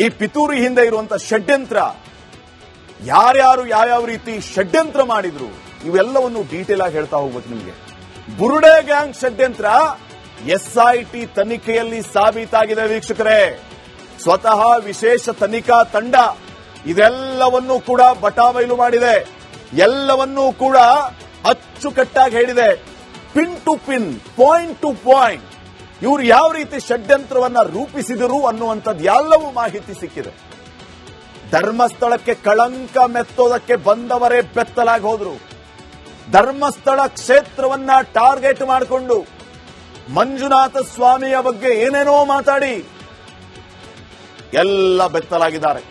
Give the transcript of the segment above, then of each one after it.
ಈ ಪಿತೂರಿ ಹಿಂದೆ ಇರುವಂತ ಷಡ್ಯಂತ್ರ, ಯಾರ್ಯಾರು ಯಾವ್ಯಾವ ರೀತಿ ಷಡ್ಯಂತ್ರ ಮಾಡಿದ್ರು ಇವೆಲ್ಲವನ್ನು ಡೀಟೇಲ್ ಆಗಿ ಹೇಳ್ತಾ ಹೋಗ್ಬೇಕು ನಿಮ್ಗೆ. ಬುರುಡೆ ಗ್ಯಾಂಗ್ ಷಡ್ಯಂತ್ರ ಎಸ್ಐಟಿ ತನಿಖೆಯಲ್ಲಿ ಸಾಬೀತಾಗಿದೆ ವೀಕ್ಷಕರೇ. ಸ್ವತಃ ವಿಶೇಷ ತನಿಖಾ ತಂಡ ಇದೆಲ್ಲವನ್ನೂ ಕೂಡ ಬಟಾಬೈಲು ಮಾಡಿದೆ, ಎಲ್ಲವನ್ನೂ ಕೂಡ ಅಚ್ಚುಕಟ್ಟಾಗಿ ಹೇಳಿದೆ. Pin to pin, point to point ಇವರು ಯಾವ ರೀತಿ ಷಡ್ಯಂತ್ರವನ್ನ ರೂಪಿಸಿದರು ಅನ್ನುವಂಥದ್ದು ಎಲ್ಲವೂ ಮಾಹಿತಿ ಸಿಕ್ಕಿದೆ. ಧರ್ಮಸ್ಥಳಕ್ಕೆ ಕಳಂಕ ಮೆತ್ತೋದಕ್ಕೆ ಬಂದವರೇ ಬೆತ್ತಲಾಗಿ ಹೋದ್ರು. ಧರ್ಮಸ್ಥಳ ಕ್ಷೇತ್ರವನ್ನ ಟಾರ್ಗೆಟ್ ಮಾಡಿಕೊಂಡು ಮಂಜುನಾಥ ಸ್ವಾಮಿಯ ಬಗ್ಗೆ ಏನೇನೋ ಮಾತಾಡಿ ಎಲ್ಲ ಬೆತ್ತಲಾಗಿದ್ದಾರೆ.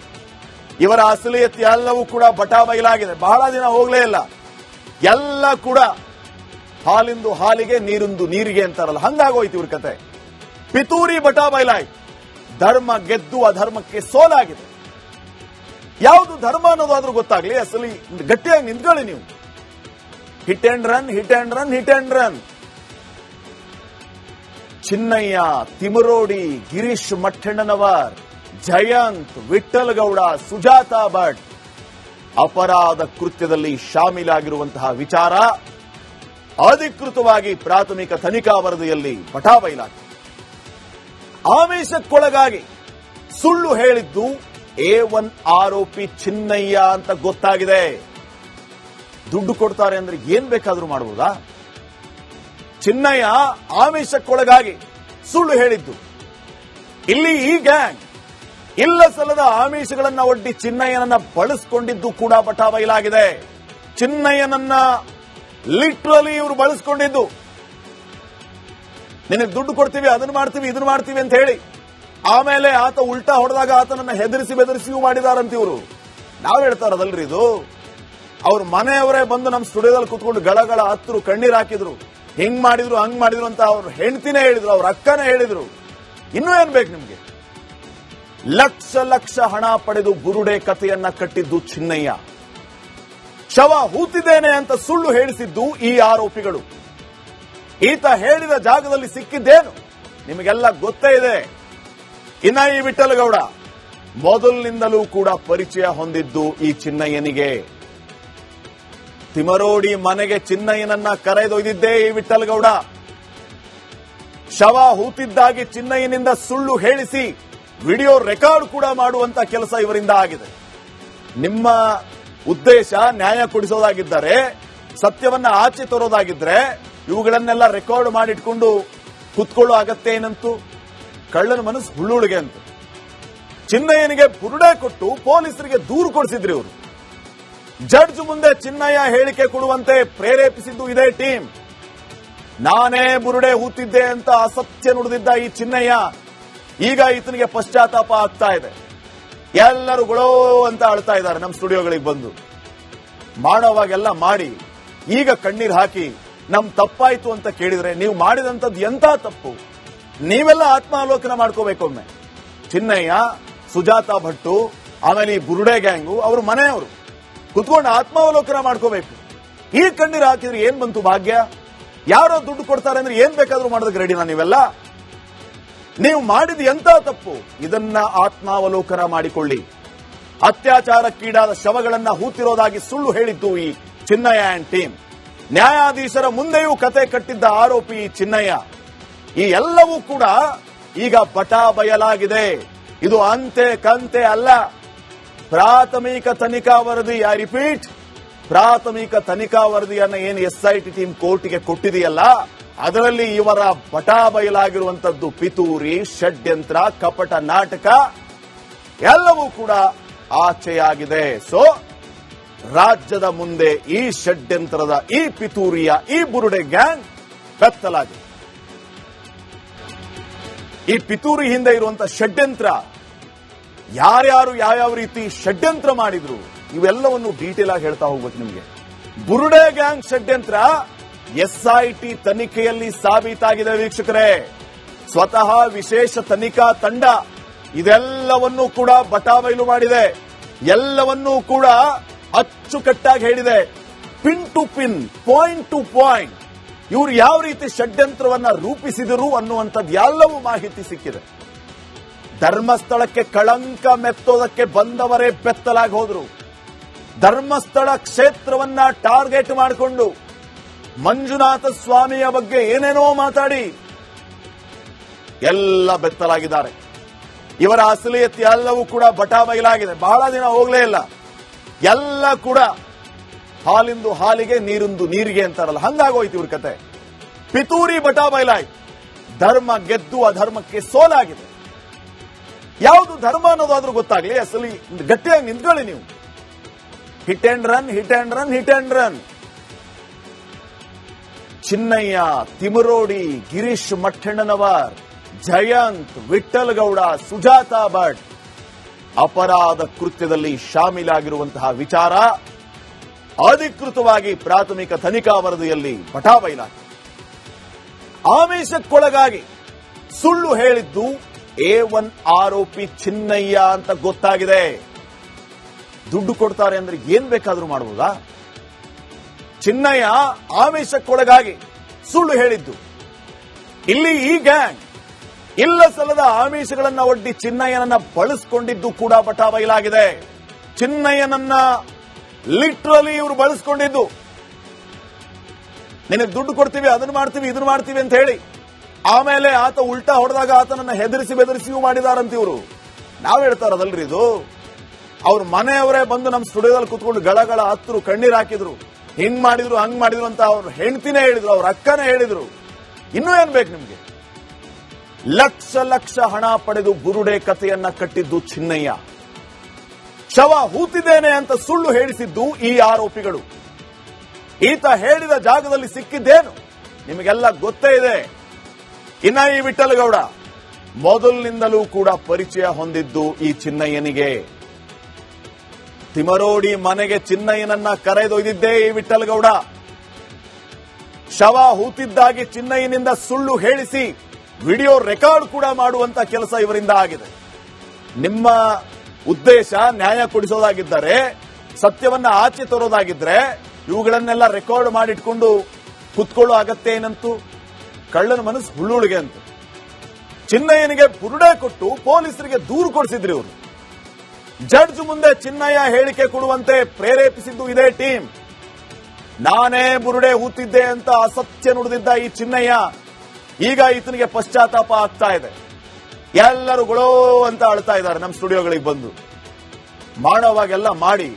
ಇವರ ಅಸಲಿಯತ್ ಎಲ್ಲವೂ ಕೂಡ ಬಟಾಬೈಲಾಗಿದೆ. ಬಹಳ ದಿನ ಹೋಗ್ಲೇ ಇಲ್ಲ, ಎಲ್ಲ ಕೂಡ ಹಾಲಿಂದು ಹಾಲಿಗೆ ನೀರಿಂದು ನೀರಿಗೆ ಅಂತಾರಲ್ಲ, ಹಂಗಾಗೋಯ್ತು ಇವ್ರ ಕತೆ. ಪಿತೂರಿ ಬಟಾಬೈಲಾಯ್ತು. ಧರ್ಮ ಗೆದ್ದು ಅಧರ್ಮಕ್ಕೆ ಸೋಲಾಗಿದೆ. ಯಾವುದು ಧರ್ಮ ಅನ್ನೋದಾದ್ರೂ ಗೊತ್ತಾಗ್ಲಿ, ಅಸಲಿ ಗಟ್ಟಿಯಾಗಿ ನಿಂತ್ಕೊಳ್ಳಿ ನೀವು. Hit and run, hit and run, hit and run. Chinnayya, Timarodi, Girish Mathannanavar, Jayanth, Vitthalagowda, Sujatha Bhat ಅಪರಾಧ ಕೃತ್ಯದಲ್ಲಿ ಶಾಮೀಲಾಗಿರುವಂತಹ ವಿಚಾರ ಅಧಿಕೃತವಾಗಿ ಪ್ರಾಥಮಿಕ ತನಿಖಾ ವರದಿಯಲ್ಲಿ ಬಟಾಬೈಲಾಗಿದೆ. ಆಮಿಷಕ್ಕೊಳಗಾಗಿ ಸುಳ್ಳು ಹೇಳಿದ್ದು A1 ಆರೋಪಿ ಚಿನ್ನಯ್ಯ ಅಂತ ಗೊತ್ತಾಗಿದೆ. ದುಡ್ಡು ಕೊಡ್ತಾರೆ ಅಂದ್ರೆ ಏನ್ ಬೇಕಾದ್ರೂ ಮಾಡಬಹುದಾ? ಚಿನ್ನಯ್ಯ ಆಮಿಷಕ್ಕೊಳಗಾಗಿ ಸುಳ್ಳು ಹೇಳಿದ್ದು. ಇಲ್ಲಿ ಈ ಗ್ಯಾಂಗ್ ಇಲ್ಲ ಸಲ್ಲದ ಆಮಿಷಗಳನ್ನ ಒಡ್ಡಿ ಚಿನ್ನಯ್ಯನನ್ನ ಬಳಸಿಕೊಂಡಿದ್ದು ಕೂಡ ಬಟಾಬೈಲಾಗಿದೆ. ಚಿನ್ನಯ್ಯನನ್ನ ಲಿಟ್ರಲಿ ಇವರು ಬಳಸಿಕೊಂಡಿದ್ದು. ನಿನಗೆ ದುಡ್ಡು ಕೊಡ್ತೀವಿ, ಅದನ್ನ ಮಾಡ್ತೀವಿ, ಇದನ್ನ ಮಾಡ್ತೀವಿ ಅಂತ ಹೇಳಿ ಆಮೇಲೆ ಆತ ಉಲ್ಟಾ ಹೊಡೆದಾಗ ಆತನನ್ನ ಹೆದರಿಸಿ ಬೆದರಿಸಿಯೂ ಮಾಡಿದಾರಂತ ಇವರು. ನಾವ್ ಹೇಳ್ತಾರದಲ್ರಿ ಇದು. ಅವ್ರ ಮನೆಯವರೇ ಬಂದು ನಮ್ಮ ಸ್ಟುಡಿಯೋದಲ್ಲಿ ಕುತ್ಕೊಂಡು ಗಳಗಳ ಹತ್ತರು, ಕಣ್ಣೀರ್ ಹಾಕಿದ್ರು, ಹಿಂಗ್ ಮಾಡಿದ್ರು ಹಂಗ್ ಮಾಡಿದ್ರು ಅಂತ ಅವ್ರ ಹೆಂಡತಿನೇ ಹೇಳಿದ್ರು, ಅವ್ರ ಅಕ್ಕನೇ ಹೇಳಿದ್ರು. ಇನ್ನೂ ಏನ್ ಬೇಕು ನಿಮ್ಗೆ? ಲಕ್ಷ ಲಕ್ಷ ಹಣ ಪಡೆದು ಬುರುಡೆ ಕಥೆಯನ್ನ ಕಟ್ಟಿದ್ದು ಚಿನ್ನಯ್ಯ. ಶವ ಹೂತಿದ್ದೇನೆ ಅಂತ ಸುಳ್ಳು ಹೇಳಿಸಿದ್ದು ಈ ಆರೋಪಿಗಳು. ಈತ ಹೇಳಿದ ಜಾಗದಲ್ಲಿ ಸಿಕ್ಕಿದ್ದೇನು ನಿಮಗೆಲ್ಲ ಗೊತ್ತೇ ಇದೆ. ಇನ್ನ ಈ ವಿಠ್ಠಲಗೌಡ ಮೊದಲಿನಿಂದಲೂ ಕೂಡ ಪರಿಚಯ ಹೊಂದಿದ್ದು ಈ ಚಿನ್ನಯ್ಯನಿಗೆ. ತಿಮರೋಡಿ ಮನೆಗೆ ಚಿನ್ನಯ್ಯನನ್ನ ಕರೆದೊಯ್ದಿದ್ದೇ ಈ ವಿಠ್ಠಲಗೌಡ. ಶವ ಹೂತಿದ್ದಾಗಿ ಚಿನ್ನಯ್ಯನಿಂದ ಸುಳ್ಳು ಹೇಳಿಸಿ ವಿಡಿಯೋ ರೆಕಾರ್ಡ್ ಕೂಡ ಮಾಡುವಂತ ಕೆಲಸ ಇವರಿಂದ ಆಗಿದೆ. ನಿಮ್ಮ ಉದ್ದೇಶ ನ್ಯಾಯ ಕೊಡಿಸೋದಾಗಿದ್ದರೆ, ಸತ್ಯವನ್ನ ಆಚೆ ತರೋದಾಗಿದ್ರೆ ಇವುಗಳನ್ನೆಲ್ಲ ರೆಕಾರ್ಡ್ ಮಾಡಿಟ್ಕೊಂಡು ಕುತ್ಕೊಳ್ಳೋ ಅಗತ್ಯ ಏನಂತೂ? ಕಳ್ಳನ ಮನಸ್ಸು ಹುಳ್ಳುಳಿಗೆ ಅಂತ ಚಿನ್ನಯ್ಯನಿಗೆ ಬುರುಡೆ ಕೊಟ್ಟು ಪೊಲೀಸರಿಗೆ ದೂರು ಕೊಡಿಸಿದ್ರಿ ಇವರು. ಜಡ್ಜ್ ಮುಂದೆ ಚಿನ್ನಯ್ಯ ಹೇಳಿಕೆ ಕೊಡುವಂತೆ ಪ್ರೇರೇಪಿಸಿದ್ದು ಇದೇ ಟೀಮ್. ನಾನೇ ಬುರುಡೆ ಹೂತಿದ್ದೆ ಅಂತ ಅಸತ್ಯ ನುಡಿದಿದ್ದ ಈ ಚಿನ್ನಯ್ಯ ಈಗ ಈತನಿಗೆ ಪಶ್ಚಾತ್ತಾಪ ಆಗ್ತಾ ಇದೆ. ಎಲ್ಲರೂ ಗೊಳೋ ಅಂತ ಅಳ್ತಾ ಇದ್ದಾರೆ ನಮ್ಮ ಸ್ಟುಡಿಯೋಗಳಿಗೆ ಬಂದು. ಮಾಡೋವಾಗೆಲ್ಲ ಮಾಡಿ ಈಗ ಕಣ್ಣೀರ್ ಹಾಕಿ ನಮ್ ತಪ್ಪಾಯ್ತು ಅಂತ ಕೇಳಿದ್ರೆ ನೀವು ಮಾಡಿದಂಥದ್ದು ಎಂತ ತಪ್ಪು? ನೀವೆಲ್ಲ ಆತ್ಮಾವಲೋಕನ ಮಾಡ್ಕೋಬೇಕೊಮ್ಮೆ. ಚಿನ್ನಯ್ಯ, ಸುಜಾತಾ ಭಟ್ಟು, ಆಮೇಲೆ ಈ ಬುರುಡೆ ಗ್ಯಾಂಗು, ಅವ್ರ ಮನೆಯವರು ಕುತ್ಕೊಂಡು ಆತ್ಮಾವಲೋಕನ ಮಾಡ್ಕೋಬೇಕು. ಈ ಕಣ್ಣೀರ್ ಹಾಕಿದ್ರೆ ಏನ್ ಬಂತು ಭಾಗ್ಯ? ಯಾರೋ ದುಡ್ಡು ಕೊಡ್ತಾರೆ ಅಂದ್ರೆ ಏನ್ ಬೇಕಾದ್ರೂ ಮಾಡೋದಕ್ಕೆ ರೆಡಿನಾ ನೀವೆಲ್ಲ? ನೀವು ಮಾಡಿದ ಎಂತ ತಪ್ಪು? ಇದನ್ನ ಆತ್ಮಾವಲೋಕನ ಮಾಡಿಕೊಳ್ಳಿ. ಅತ್ಯಾಚಾರಕ್ಕೀಡಾದ ಶವಗಳನ್ನ ಹೂತಿರೋದಾಗಿ ಸುಳ್ಳು ಹೇಳಿದ್ದು ಈ ಚಿನ್ನಯ್ಯ ಅಂಡ್ ಟೀಮ್. ನ್ಯಾಯಾಧೀಶರ ಮುಂದೆಯೂ ಕತೆ ಕಟ್ಟಿದ್ದ ಆರೋಪಿ ಚಿನ್ನಯ್ಯ. ಈ ಎಲ್ಲವೂ ಕೂಡ ಈಗ ಬಟಾಬಯಲಾಗಿದೆ. ಇದು ಅಂತೆ ಕಂತೆ ಅಲ್ಲ. ಪ್ರಾಥಮಿಕ ತನಿಖಾ ವರದಿ, ಐ ರಿಪೀಟ್, ಪ್ರಾಥಮಿಕ ತನಿಖಾ ವರದಿಯನ್ನ ಏನು ಎಸ್ಐಟಿ ಟೀಮ್ ಕೋರ್ಟ್ಗೆ ಕೊಟ್ಟಿದೆಯಲ್ಲ, ಅದರಲ್ಲಿ ಇವರ ಬಟಾಬಯಲಾಗಿರುವಂತದ್ದು ಪಿತೂರಿ, ಷಡ್ಯಂತ್ರ, ಕಪಟ ನಾಟಕ ಎಲ್ಲವೂ ಕೂಡ ಆಚೆಯಾಗಿದೆ. ಸೊ ರಾಜ್ಯದ ಮುಂದೆ ಈ ಷಡ್ಯಂತ್ರದ, ಈ ಪಿತೂರಿಯ, ಈ ಬುರುಡೆ ಗ್ಯಾಂಗ್ ಬೆತ್ತಲಾಗಿದೆ. ಈ ಪಿತೂರಿ ಹಿಂದೆ ಇರುವಂತ ಷಡ್ಯಂತ್ರ, ಯಾರ್ಯಾರು ಯಾವ್ಯಾವ ರೀತಿ ಷಡ್ಯಂತ್ರ ಮಾಡಿದ್ರು ಇವೆಲ್ಲವನ್ನು ಡೀಟೇಲ್ ಆಗಿ ಹೇಳ್ತಾ ಹೋಗ್ಬೇಕು ನಿಮ್ಗೆ. ಬುರುಡೆ ಗ್ಯಾಂಗ್ ಷಡ್ಯಂತ್ರ ಎಸ್ಐಟಿ ತನಿಖೆಯಲ್ಲಿ ಸಾಬೀತಾಗಿದೆ ವೀಕ್ಷಕರೇ. ಸ್ವತಃ ವಿಶೇಷ ತನಿಖಾ ತಂಡ ಇದೆಲ್ಲವನ್ನೂ ಕೂಡ ಬಟಾಬೈಲು ಮಾಡಿದೆ, ಎಲ್ಲವನ್ನೂ ಕೂಡ ಅಚ್ಚುಕಟ್ಟಾಗಿ ಹೇಳಿದೆ. Pin to pin, point to point ಇವರು ಯಾವ ರೀತಿ ಷಡ್ಯಂತ್ರವನ್ನ ರೂಪಿಸಿದರು ಅನ್ನುವಂಥದ್ದು ಎಲ್ಲವೂ ಮಾಹಿತಿ ಸಿಕ್ಕಿದೆ. ಧರ್ಮಸ್ಥಳಕ್ಕೆ ಕಳಂಕ ಮೆತ್ತೋದಕ್ಕೆ ಬಂದವರೇ ಬೆತ್ತಲಾಗಿ ಹೋದ್ರು. ಧರ್ಮಸ್ಥಳ ಕ್ಷೇತ್ರವನ್ನ ಟಾರ್ಗೆಟ್ ಮಾಡಿಕೊಂಡು ಮಂಜುನಾಥ ಸ್ವಾಮಿಯ ಬಗ್ಗೆ ಏನೇನೋ ಮಾತಾಡಿ ಎಲ್ಲ ಬೆತ್ತಲಾಗಿದ್ದಾರೆ. ಇವರ ಅಸಲಿಯತ್ ಎಲ್ಲವೂ ಕೂಡ ಬಟಾಬಯಲಾಗಿದೆ. ಬಹಳ ದಿನ ಹೋಗ್ಲೇ ಇಲ್ಲ. ಎಲ್ಲ ಕೂಡ ಹಾಲಿಂದು ಹಾಲಿಗೆ, ನೀರಿಂದು ನೀರಿಗೆ ಅಂತಾರಲ್ಲ, ಹಂಗಾಗೋಯ್ತು ಇವ್ರ ಕತೆ. ಪಿತೂರಿ ಬಟಾಬಯಲಾಯ್ತು. ಧರ್ಮ ಗೆದ್ದು ಅಧರ್ಮಕ್ಕೆ ಸೋಲಾಗಿದೆ. ಯಾವುದು ಧರ್ಮ ಅನ್ನೋದಾದ್ರೂ ಗೊತ್ತಾಗ್ಲಿ. ಅಸಲಿ ಗಟ್ಟಿಯಾಗಿ ನಿಂತ್ಕೊಳ್ಳಿ ನೀವು. Hit and run, hit and run, hit and run. Chinnayya, Timarodi, Girish Mathannanavar, Jayanth, Vitthal Gowda, Sujatha Bhat ಅಪರಾಧ ಕೃತ್ಯದಲ್ಲಿ ಶಾಮೀಲಾಗಿರುವಂತಹ ವಿಚಾರ ಅಧಿಕೃತವಾಗಿ ಪ್ರಾಥಮಿಕ ತನಿಖಾ ವರದಿಯಲ್ಲಿ ಬಟಾಬಯಲಾಗಿದೆ. ಆಮಿಷಕ್ಕೊಳಗಾಗಿ ಸುಳ್ಳು ಹೇಳಿದ್ದು A1 ಆರೋಪಿ ಚಿನ್ನಯ್ಯ ಅಂತ ಗೊತ್ತಾಗಿದೆ. ದುಡ್ಡು ಕೊಡ್ತಾರೆ ಅಂದ್ರೆ ಏನ್ ಬೇಕಾದ್ರೂ ಮಾಡಬಹುದಾ? ಚಿನ್ನಯ್ಯ ಆಮಿಷಕ್ಕೊಳಗಾಗಿ ಸುಳ್ಳು ಹೇಳಿದ್ದು. ಇಲ್ಲಿ ಈ ಗ್ಯಾಂಗ್ ಇಲ್ಲ ಸಲ್ಲದ ಆಮಿಷಗಳನ್ನ ಒಡ್ಡಿ ಚಿನ್ನಯ್ಯನನ್ನ ಬಳಸಿಕೊಂಡಿದ್ದು ಕೂಡ ಬಟಾಬಯಲಾಗಿದೆ. ಚಿನ್ನಯ್ಯನನ್ನ ಲಿಟ್ರಲಿ ಇವರು ಬಳಸಿಕೊಂಡಿದ್ದು. ನಿನಗೆ ದುಡ್ಡು ಕೊಡ್ತೀವಿ, ಅದನ್ನ ಮಾಡ್ತೀವಿ, ಇದನ್ನ ಮಾಡ್ತೀವಿ ಅಂತ ಹೇಳಿ ಆಮೇಲೆ ಆತ ಉಲ್ಟಾ ಹೊಡೆದಾಗ ಆತನನ್ನ ಹೆದರಿಸಿ ಬೆದರಿಸಿಯೂ ಮಾಡಿದಾರಂತ ಇವರು. ನಾವ್ ಹೇಳ್ತಾರದಲ್ರಿ ಇದು. ಅವ್ರ ಮನೆಯವರೇ ಬಂದು ನಮ್ಮ ಸ್ಟುಡಿಯೋದಲ್ಲಿ ಕುತ್ಕೊಂಡು ಗಳಗಳ ಹತ್ತರು, ಕಣ್ಣೀರ್ ಹಾಕಿದ್ರು, ಹಿಂಗ್ ಮಾಡಿದ್ರು ಹಂಗ್ ಮಾಡಿದ್ರು ಅಂತ ಅವ್ರ ಹೆಂಡತಿನೇ ಹೇಳಿದ್ರು, ಅವ್ರ ಅಕ್ಕನೇ ಹೇಳಿದ್ರು. ಇನ್ನೂ ಏನ್ ಬೇಕು ನಿಮ್ಗೆ? ಲಕ್ಷ ಲಕ್ಷ ಹಣ ಪಡೆದು ಬುರುಡೆ ಕಥೆಯನ್ನ ಕಟ್ಟಿದ್ದು ಚಿನ್ನಯ್ಯ. ಶವ ಹೂತಿದ್ದೇನೆ ಅಂತ ಸುಳ್ಳು ಹೇಳಿಸಿದ್ದು ಈ ಆರೋಪಿಗಳು. ಈತ ಹೇಳಿದ ಜಾಗದಲ್ಲಿ ಸಿಕ್ಕಿದ್ದೇನು ನಿಮಗೆಲ್ಲ ಗೊತ್ತೇ ಇದೆ. ಇನ್ನ ಈ ವಿಠ್ಠಲ್ ಗೌಡ ಮೊದಲಿನಿಂದಲೂ ಕೂಡ ಪರಿಚಯ ಹೊಂದಿದ್ದು ಈ ಚಿನ್ನಯ್ಯನಿಗೆ. ತಿಮರೋಡಿ ಮನೆಗೆ ಚಿನ್ನಯ್ಯನನ್ನ ಕರೆದೊಯ್ದಿದ್ದೇ ಈ ವಿಠ್ಠಲ್ ಗೌಡ. ಶವ ಹೂತಿದ್ದಾಗಿ ಚಿನ್ನಯ್ಯನಿಂದ ಸುಳ್ಳು ಹೇಳಿಸಿ ವಿಡಿಯೋ ರೆಕಾರ್ಡ್ ಕೂಡ ಮಾಡುವಂತ ಕೆಲಸ ಇವರಿಂದ ಆಗಿದೆ. ನಿಮ್ಮ ಉದ್ದೇಶ ನ್ಯಾಯ ಕೊಡಿಸೋದಾಗಿದ್ದರೆ, ಸತ್ಯವನ್ನ ಆಚೆ ತರೋದಾಗಿದ್ರೆ ಇವುಗಳನ್ನೆಲ್ಲ ರೆಕಾರ್ಡ್ ಮಾಡಿಟ್ಕೊಂಡು ಕುತ್ಕೊಳ್ಳೋ ಅಗತ್ಯ ಏನಂತೂ? ಕಳ್ಳನ ಮನಸ್ಸು ಹುಳ್ಳುಳಿಗೆ ಅಂತ ಚಿನ್ನಯ್ಯನಿಗೆ ಬುರುಡೆ ಕೊಟ್ಟು ಪೊಲೀಸರಿಗೆ ದೂರು ಕೊಡಿಸಿದ್ರಿ ಇವರು. ಜಡ್ಜ್ ಮುಂದೆ ಚಿನ್ನಯ್ಯ ಹೇಳಿಕೆ ಕೊಡುವಂತೆ ಪ್ರೇರೇಪಿಸಿದ್ದು ಇದೇ ಟೀಮ್. ನಾನೇ ಬುರುಡೆ ಹೂತಿದ್ದೆ ಅಂತ ಅಸತ್ಯ ನುಡಿದಿದ್ದ ಈ ಚಿನ್ನಯ್ಯ ಈಗ ಈತನಿಗೆ ಪಶ್ಚಾತ್ತಾಪ ಆಗ್ತಾ ಇದೆ. ಎಲ್ಲರೂ ಗೊಳೋ ಅಂತ ಅಳ್ತಾ ಇದ್ದಾರೆ ನಮ್ಮ ಸ್ಟುಡಿಯೋಗಳಿಗೆ ಬಂದು. ಮಾಡೋವಾಗೆಲ್ಲ ಮಾಡಿ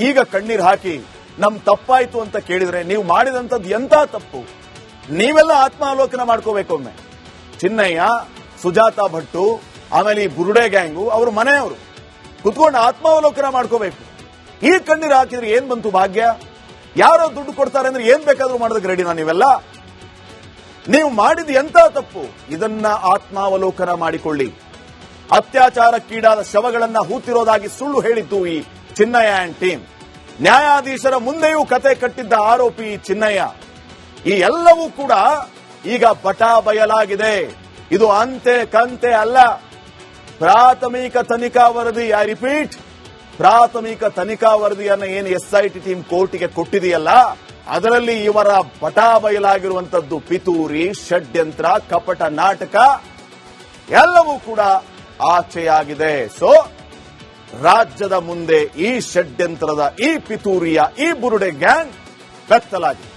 ಈಗ ಕಣ್ಣೀರ್ ಹಾಕಿ ನಮ್ ತಪ್ಪಾಯ್ತು ಅಂತ ಕೇಳಿದ್ರೆ ನೀವು ಮಾಡಿದಂಥದ್ದು ಎಂತ ತಪ್ಪು? ನೀವೆಲ್ಲ ಆತ್ಮಾವಲೋಕನ ಮಾಡ್ಕೋಬೇಕೊಮ್ಮೆ. ಚಿನ್ನಯ್ಯ, ಸುಜಾತಾ ಭಟ್ಟು, ಆಮೇಲೆ ಈ ಬುರುಡೆ ಗ್ಯಾಂಗು, ಅವ್ರ ಮನೆಯವರು ಕುತ್ಕೊಂಡು ಆತ್ಮಾವಲೋಕನ ಮಾಡ್ಕೋಬೇಕು. ಈ ಕಣ್ಣೀರ್ ಹಾಕಿದ್ರೆ ಏನ್ ಬಂತು ಭಾಗ್ಯ? ಯಾರೋ ದುಡ್ಡು ಕೊಡ್ತಾರೆ ಅಂದ್ರೆ ಏನ್ ಬೇಕಾದ್ರೂ ಮಾಡೋದಕ್ಕೆ ರೆಡಿನಾ ನೀವೆಲ್ಲ? ನೀವು ಮಾಡಿದ ಎಂತ ತಪ್ಪು? ಇದನ್ನ ಆತ್ಮಾವಲೋಕನ ಮಾಡಿಕೊಳ್ಳಿ. ಅತ್ಯಾಚಾರಕ್ಕೀಡಾದ ಶವಗಳನ್ನ ಹೂತಿರೋದಾಗಿ ಸುಳ್ಳು ಹೇಳಿದ್ದು ಈ ಚಿನ್ನಯ್ಯ ಅಂಡ್ ಟೀಮ್. ನ್ಯಾಯಾಧೀಶರ ಮುಂದೆಯೂ ಕತೆ ಕಟ್ಟಿದ್ದ ಆರೋಪಿ ಚಿನ್ನಯ್ಯ. ಈ ಎಲ್ಲವೂ ಕೂಡ ಈಗ ಬಟಾಬಯಲಾಗಿದೆ. ಇದು ಅಂತೆ ಕಂತೆ ಅಲ್ಲ. ಪ್ರಾಥಮಿಕ ತನಿಖಾ ವರದಿ, ಐ ರಿಪೀಟ್, ಪ್ರಾಥಮಿಕ ತನಿಖಾ ವರದಿಯನ್ನ ಏನು SIT ಟೀಮ್ ಕೋರ್ಟಿಗೆ ಕೊಟ್ಟಿದೆಯಲ್ಲ, ಅದರಲ್ಲಿ ಇವರ ಬಟಾಬಯಲಾಗಿರುವಂತದ್ದು ಪಿತೂರಿ, ಷಡ್ಯಂತ್ರ, ಕಪಟ ನಾಟಕ ಎಲ್ಲವೂ ಕೂಡ ಆಚೆಯಾಗಿದೆ. ಸೊ ರಾಜ್ಯದ ಮುಂದೆ ಈ ಷಡ್ಯಂತ್ರದ, ಈ ಪಿತೂರಿಯ, ಈ ಬುರುಡೆ ಗ್ಯಾಂಗ್ ಬೆತ್ತಲಾಗಿದೆ.